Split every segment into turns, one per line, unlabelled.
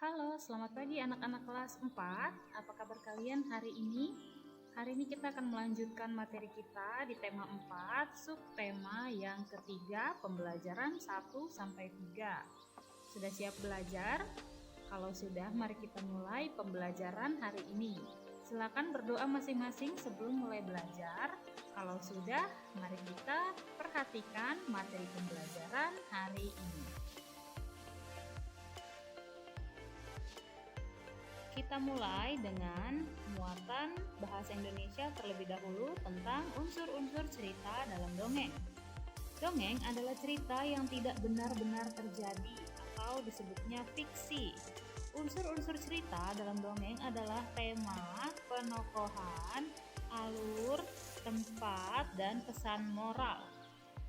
Halo, selamat pagi anak-anak kelas 4. Apa kabar kalian hari ini? Hari ini kita akan melanjutkan materi kita di tema 4, subtema yang ketiga, pembelajaran 1-3. Sudah siap belajar? Kalau sudah, mari kita mulai pembelajaran hari ini. Silakan berdoa masing-masing sebelum mulai belajar. Kalau sudah, mari kita perhatikan materi pembelajaran hari ini. Kita mulai dengan muatan bahasa Indonesia terlebih dahulu tentang unsur-unsur cerita dalam dongeng. Dongeng adalah cerita yang tidak benar-benar terjadi atau disebutnya fiksi. Unsur-unsur cerita dalam dongeng adalah tema, penokohan, alur, tempat, dan pesan moral.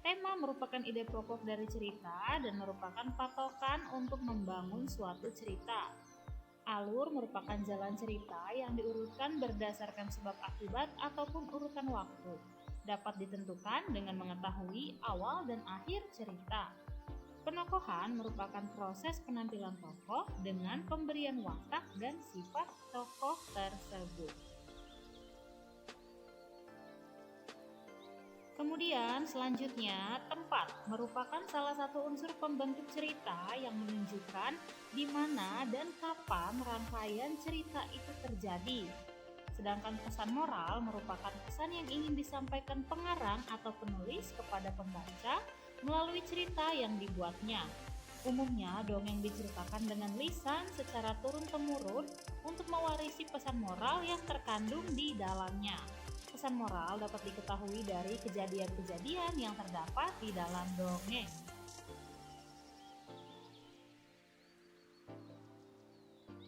Tema merupakan ide pokok dari cerita dan merupakan patokan untuk membangun suatu cerita. Alur merupakan jalan cerita yang diurutkan berdasarkan sebab akibat ataupun urutan waktu. Dapat ditentukan dengan mengetahui awal dan akhir cerita. Penokohan merupakan proses penampilan tokoh dengan pemberian watak dan sifat tokoh tersebut. Kemudian selanjutnya, tempat merupakan salah satu unsur pembentuk cerita yang menunjukkan di mana dan kapan rangkaian cerita itu terjadi. Sedangkan pesan moral merupakan pesan yang ingin disampaikan pengarang atau penulis kepada pembaca melalui cerita yang dibuatnya. Umumnya, dongeng diceritakan dengan lisan secara turun-temurun untuk mewarisi pesan moral yang terkandung di dalamnya. Pesan moral dapat diketahui dari kejadian-kejadian yang terdapat di dalam dongeng.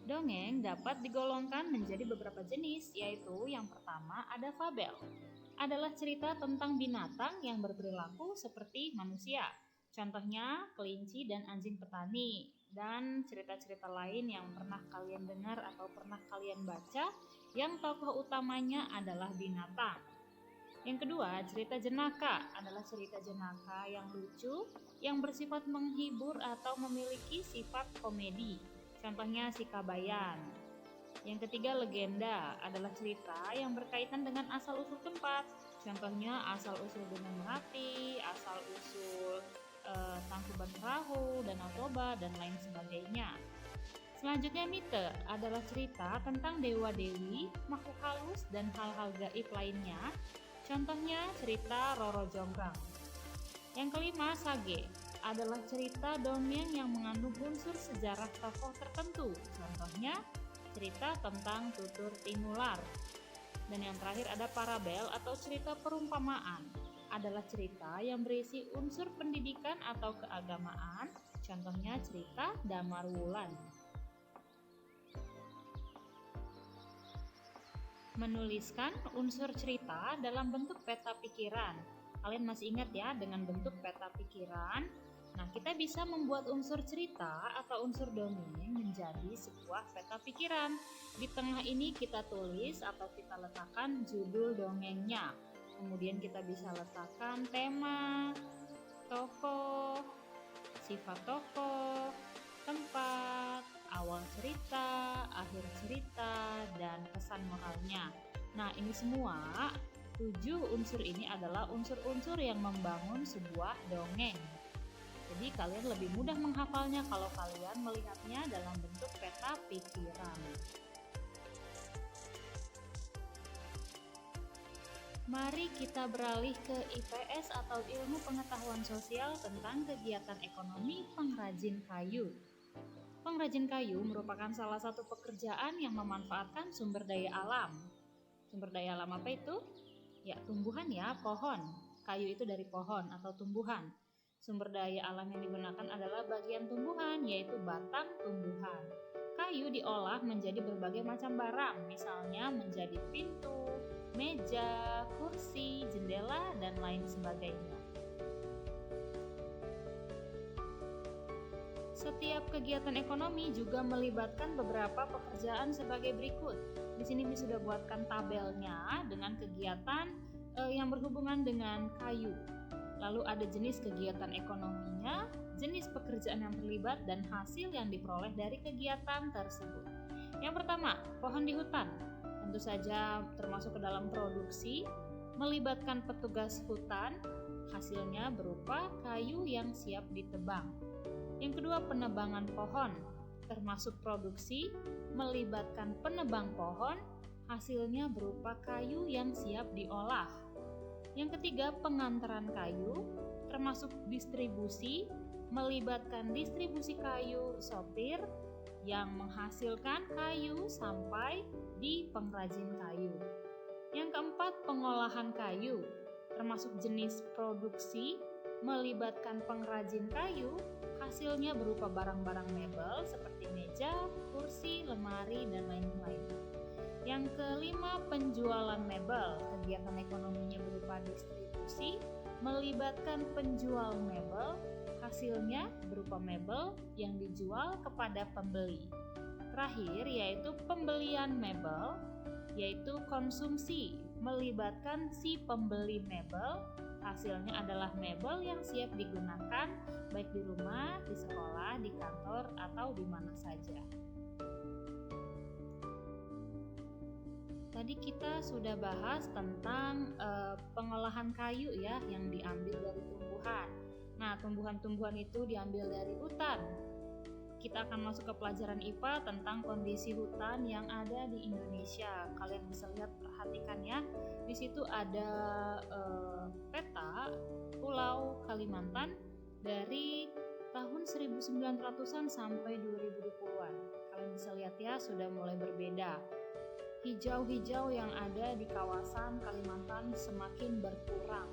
Dongeng dapat digolongkan menjadi beberapa jenis, yaitu yang pertama ada fabel. Adalah cerita tentang binatang yang berperilaku seperti manusia. Contohnya kelinci dan anjing petani, dan cerita-cerita lain yang pernah kalian dengar atau pernah kalian baca yang tokoh utamanya adalah binatang. Yang kedua, cerita jenaka adalah cerita jenaka yang lucu, yang bersifat menghibur atau memiliki sifat komedi. Contohnya si Kabayan. Yang ketiga, legenda adalah cerita yang berkaitan dengan asal-usul tempat. Contohnya asal-usul Gunung Merapi, asal-usul Tangkuban Perahu, Danau Toba, dan lain sebagainya. Selanjutnya, mite adalah cerita tentang dewa-dewi, makhluk halus, dan hal-hal gaib lainnya. Contohnya cerita Roro Jonggrang. Yang kelima, sage adalah cerita dongeng yang mengandung unsur sejarah tokoh tertentu. Contohnya cerita tentang Tutur Tinular. Dan yang terakhir ada parabel atau cerita perumpamaan. Adalah cerita yang berisi unsur pendidikan atau keagamaan. Contohnya cerita Damarwulan. Menuliskan unsur cerita dalam bentuk peta pikiran. Kalian masih ingat ya dengan bentuk peta pikiran? Nah, kita bisa membuat unsur cerita atau unsur dongeng menjadi sebuah peta pikiran. Di tengah ini kita tulis atau kita letakkan judul dongengnya. Kemudian kita bisa letakkan tema, tokoh, sifat tokoh, tempat, awal cerita, akhir cerita, dan pesan moralnya. Nah, ini semua 7 unsur ini adalah unsur-unsur yang membangun sebuah dongeng. Jadi kalian lebih mudah menghafalnya kalau kalian melihatnya dalam bentuk peta pikiran. Mari kita beralih ke IPS atau Ilmu Pengetahuan Sosial tentang kegiatan ekonomi pengrajin kayu. Pengrajin kayu merupakan salah satu pekerjaan yang memanfaatkan sumber daya alam. Sumber daya alam apa itu? Ya, tumbuhan ya, pohon. Kayu itu dari pohon atau tumbuhan. Sumber daya alam yang digunakan adalah bagian tumbuhan, yaitu batang tumbuhan. Kayu diolah menjadi berbagai macam barang, misalnya menjadi pintu, meja, kursi, jendela, dan lain sebagainya. Setiap kegiatan ekonomi juga melibatkan beberapa pekerjaan sebagai berikut. Di sini sudah buatkan tabelnya dengan kegiatan yang berhubungan dengan kayu. Lalu ada jenis kegiatan ekonominya, jenis pekerjaan yang terlibat, dan hasil yang diperoleh dari kegiatan tersebut. Yang pertama, pohon di hutan. Tentu saja termasuk ke dalam produksi, melibatkan petugas hutan, hasilnya berupa kayu yang siap ditebang. Yang kedua, penebangan pohon, termasuk produksi, melibatkan penebang pohon, hasilnya berupa kayu yang siap diolah. Yang ketiga, pengantaran kayu, termasuk distribusi, melibatkan distribusi kayu, sopir, yang menghasilkan kayu sampai di pengrajin kayu. Yang keempat, pengolahan kayu, termasuk jenis produksi, melibatkan pengrajin kayu, hasilnya berupa barang-barang mebel seperti meja, kursi, lemari, dan lain-lain. Yang kelima, penjualan mebel, kegiatan ekonominya berupa distribusi, melibatkan penjual mebel, hasilnya berupa mebel yang dijual kepada pembeli. Terakhir yaitu pembelian mebel, yaitu konsumsi, melibatkan si pembeli mebel, hasilnya adalah mebel yang siap digunakan baik di rumah, di sekolah, di kantor, atau di mana saja. Tadi kita sudah bahas tentang pengolahan kayu ya yang diambil dari tumbuhan. Nah, tumbuhan-tumbuhan itu diambil dari hutan. Kita akan masuk ke pelajaran IPA tentang kondisi hutan yang ada di Indonesia. Kalian bisa lihat, perhatikan ya. Di situ ada peta Pulau Kalimantan dari tahun 1900-an sampai 2020-an. Kalian bisa lihat ya, sudah mulai berbeda. Hijau-hijau yang ada di kawasan Kalimantan semakin berkurang.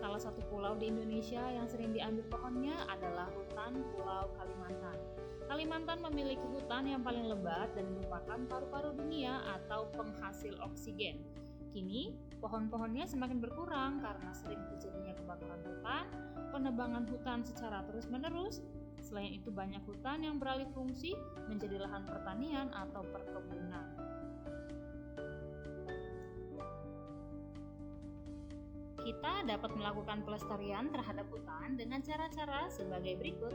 Salah satu pulau di Indonesia yang sering diambil pohonnya adalah hutan Pulau Kalimantan. Kalimantan memiliki hutan yang paling lebat dan merupakan paru-paru dunia atau penghasil oksigen. Kini, pohon-pohonnya semakin berkurang karena sering terjadinya kebakaran hutan, penebangan hutan secara terus-menerus. Selain itu, banyak hutan yang beralih fungsi menjadi lahan pertanian atau perkebunan. Kita dapat melakukan pelestarian terhadap hutan dengan cara-cara sebagai berikut.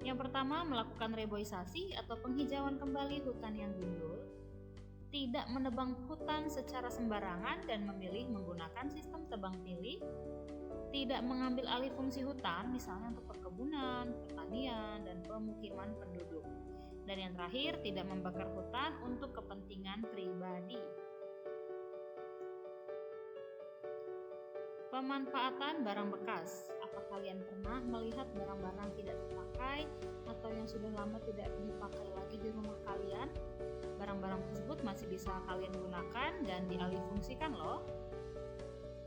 Yang pertama, melakukan reboisasi atau penghijauan kembali hutan yang gundul. Tidak menebang hutan secara sembarangan dan memilih menggunakan sistem tebang pilih. Tidak mengambil alih fungsi hutan, misalnya untuk perkebunan, pertanian, dan pemukiman penduduk. Dan yang terakhir, tidak membakar hutan untuk kepentingan pribadi. Pemanfaatan barang bekas. Apa kalian pernah melihat barang-barang tidak terpakai atau yang sudah lama tidak dipakai lagi di rumah kalian? Barang-barang tersebut masih bisa kalian gunakan dan dialihfungsikan loh.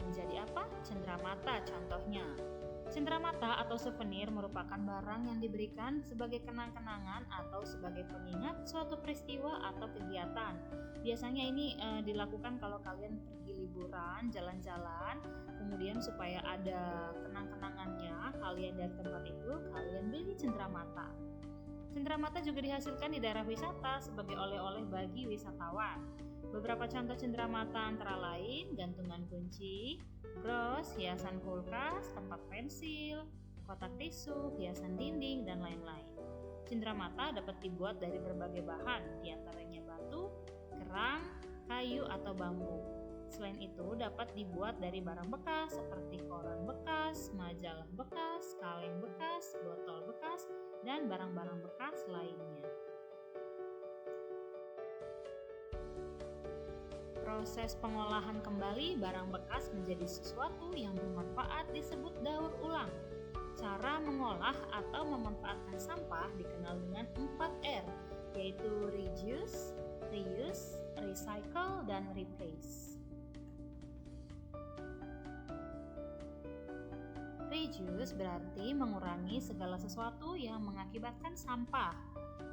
Menjadi apa? Cenderamata contohnya. Cenderamata atau souvenir merupakan barang yang diberikan sebagai kenang-kenangan atau sebagai pengingat suatu peristiwa atau kegiatan. Biasanya ini dilakukan kalau kalian pergi liburan, jalan-jalan, kemudian supaya ada kenang-kenangannya kalian dari tempat itu, kalian beli cenderamata. Cenderamata juga dihasilkan di daerah wisata sebagai oleh-oleh bagi wisatawan. Beberapa contoh cenderamata antara lain gantungan kunci, bros, hiasan kulkas, tempat pensil, kotak tisu, hiasan dinding, dan lain-lain. Cenderamata dapat dibuat dari berbagai bahan, diantaranya batu, kerang, kayu, atau bambu. Selain itu, dapat dibuat dari barang bekas seperti koran bekas, majalah bekas, kaleng bekas, botol bekas, dan barang-barang bekas lainnya. Proses pengolahan kembali barang bekas menjadi sesuatu yang bermanfaat disebut daur ulang. Cara mengolah atau memanfaatkan sampah dikenal dengan 4R, yaitu reduce, reuse, recycle, dan replace. Reduce berarti mengurangi segala sesuatu yang mengakibatkan sampah.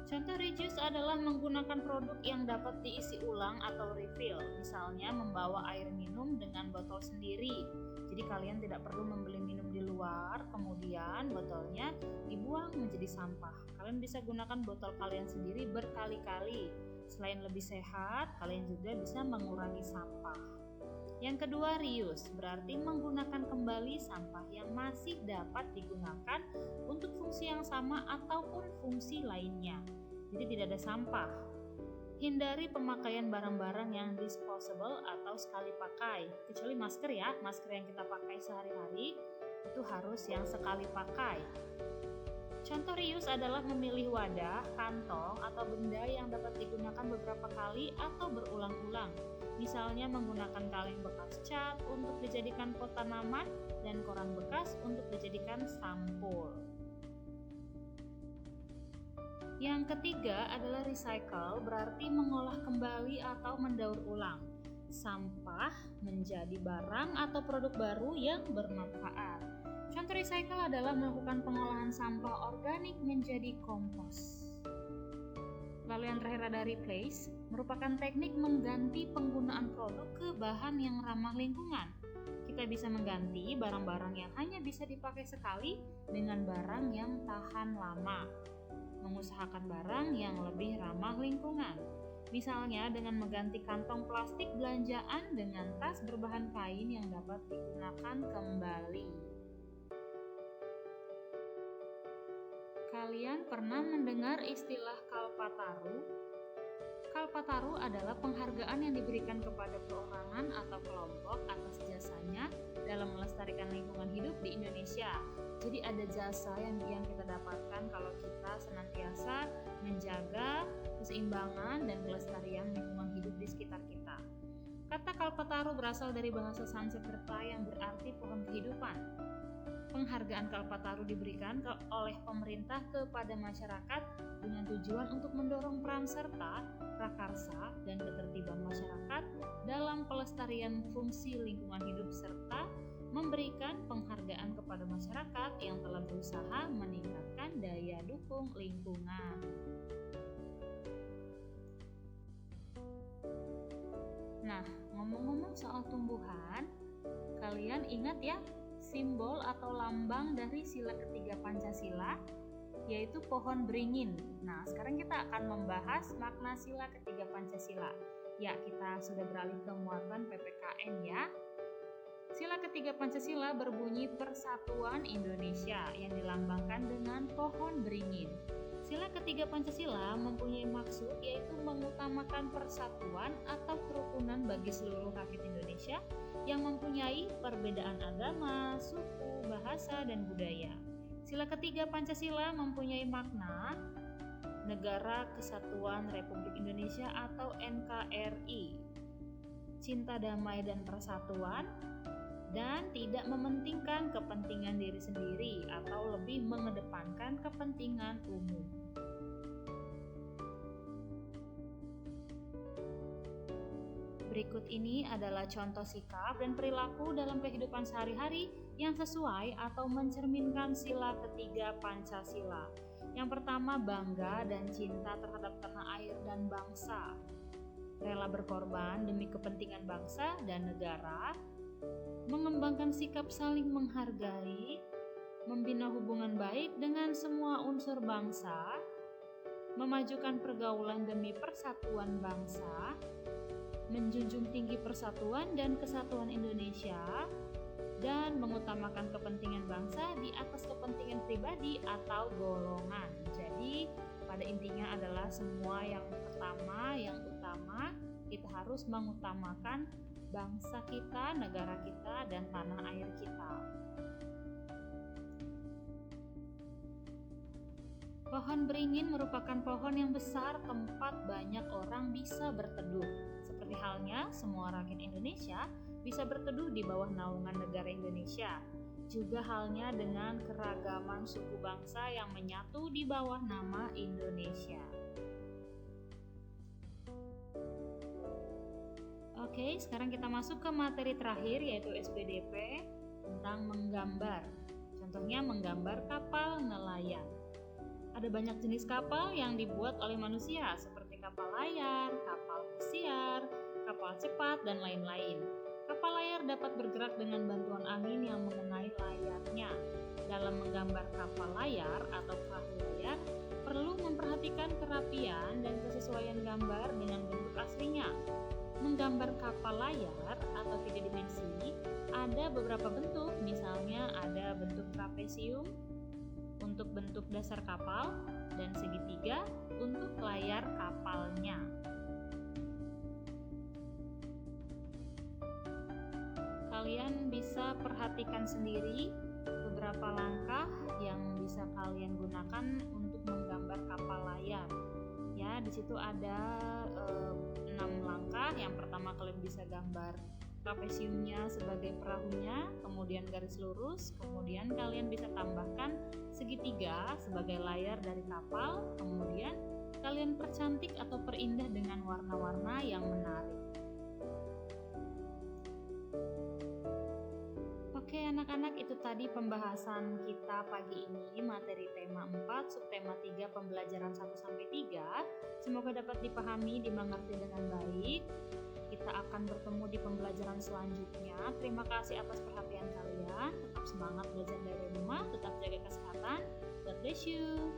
Contoh reduce adalah menggunakan produk yang dapat diisi ulang atau refill, misalnya membawa air minum dengan botol sendiri. Jadi kalian tidak perlu membeli minum di luar, kemudian botolnya dibuang menjadi sampah. Kalian bisa gunakan botol kalian sendiri berkali-kali. Selain lebih sehat, kalian juga bisa mengurangi sampah. Yang kedua, reuse, berarti menggunakan kembali sampah yang masih dapat digunakan untuk fungsi yang sama ataupun fungsi lainnya. Jadi tidak ada sampah. Hindari pemakaian barang-barang yang disposable atau sekali pakai, kecuali masker ya, masker yang kita pakai sehari-hari itu harus yang sekali pakai. Contoh reuse adalah memilih wadah, kantong, atau benda yang dapat digunakan beberapa kali atau berulang-ulang. Misalnya menggunakan kaleng bekas cat untuk dijadikan pot tanaman dan koran bekas untuk dijadikan sampul. Yang ketiga adalah recycle, berarti mengolah kembali atau mendaur ulang sampah menjadi barang atau produk baru yang bermanfaat. Contoh recycle adalah melakukan pengolahan sampah organik menjadi kompos. Lalu yang terakhir ada replace, merupakan teknik mengganti penggunaan produk ke bahan yang ramah lingkungan. Kita bisa mengganti barang-barang yang hanya bisa dipakai sekali dengan barang yang tahan lama. Mengusahakan barang yang lebih ramah lingkungan. Misalnya dengan mengganti kantong plastik belanjaan dengan tas berbahan kain yang dapat digunakan kembali. Kalian pernah mendengar istilah Kalpataru? Kalpataru adalah penghargaan yang diberikan kepada perorangan atau kelompok atas jasanya dalam melestarikan lingkungan hidup di Indonesia. Jadi ada jasa yang kita dapatkan kalau kita senantiasa menjaga keseimbangan dan kelestarian lingkungan hidup di sekitar kita. Kata Kalpataru berasal dari bahasa Sanskerta yang berarti pohon kehidupan. Penghargaan Kalpataru diberikan oleh pemerintah kepada masyarakat dengan tujuan untuk mendorong peran serta, prakarsa, dan ketertiban masyarakat dalam pelestarian fungsi lingkungan hidup serta memberikan penghargaan kepada masyarakat yang telah berusaha meningkatkan daya dukung lingkungan. Nah, ngomong-ngomong soal tumbuhan, kalian ingat ya simbol atau lambang dari sila ketiga Pancasila, yaitu pohon beringin. Nah, sekarang kita akan membahas makna sila ketiga Pancasila. Ya, kita sudah beralih ke muatan PPKN ya. Sila ketiga Pancasila berbunyi Persatuan Indonesia yang dilambangkan dengan pohon beringin. Sila ketiga Pancasila mempunyai maksud yaitu mengutamakan persatuan atau kerukunan bagi seluruh rakyat Indonesia yang mempunyai perbedaan agama, suku, bahasa, dan budaya. Sila ketiga Pancasila mempunyai makna Negara Kesatuan Republik Indonesia atau NKRI, cinta damai dan persatuan, dan tidak mementingkan kepentingan diri sendiri atau lebih mengedepankan kepentingan umum. Berikut ini adalah contoh sikap dan perilaku dalam kehidupan sehari-hari yang sesuai atau mencerminkan sila ketiga Pancasila. Yang pertama, bangga dan cinta terhadap tanah air dan bangsa. Rela berkorban demi kepentingan bangsa dan negara. Mengembangkan sikap saling menghargai, membina hubungan baik dengan semua unsur bangsa, memajukan pergaulan demi persatuan bangsa, menjunjung tinggi persatuan dan kesatuan Indonesia, dan mengutamakan kepentingan bangsa di atas kepentingan pribadi atau golongan. Jadi, pada intinya adalah semua yang pertama, yang utama, kita harus mengutamakan bangsa kita, negara kita, dan tanah air kita. Pohon beringin merupakan pohon yang besar tempat banyak orang bisa berteduh. Seperti halnya semua rakyat Indonesia bisa berteduh di bawah naungan negara Indonesia. Juga halnya dengan keragaman suku bangsa yang menyatu di bawah nama Indonesia. Oke, sekarang kita masuk ke materi terakhir yaitu SPDP tentang menggambar. Contohnya menggambar kapal nelayan. Ada banyak jenis kapal yang dibuat oleh manusia seperti kapal layar, kapal pesiar, kapal cepat, dan lain-lain. Kapal layar dapat bergerak dengan bantuan angin yang mengenai layarnya. Dalam menggambar kapal layar atau perahu layar, perlu memperhatikan kerapian dan kesesuaian gambar dengan bentuk aslinya. Menggambar kapal layar atau 3 dimensi ada beberapa bentuk, misalnya ada bentuk trapesium untuk bentuk dasar kapal dan segitiga untuk layar kapalnya. Kalian bisa perhatikan sendiri beberapa langkah yang bisa kalian gunakan untuk menggambar kapal layar. Ya, di situ ada 6 langkah. Yang pertama kalian bisa gambar trapesiumnya sebagai perahunya, kemudian garis lurus, kemudian kalian bisa tambahkan segitiga sebagai layar dari kapal, kemudian kalian percantik atau perindah dengan warna-warna yang menarik. Oke anak-anak, itu tadi pembahasan kita pagi ini, materi tema 4, subtema 3, pembelajaran 1-3. Semoga dapat dipahami, dimengerti dengan baik. Kita akan bertemu di pembelajaran selanjutnya. Terima kasih atas perhatian kalian. Tetap semangat belajar dari rumah, tetap jaga kesehatan. God bless you.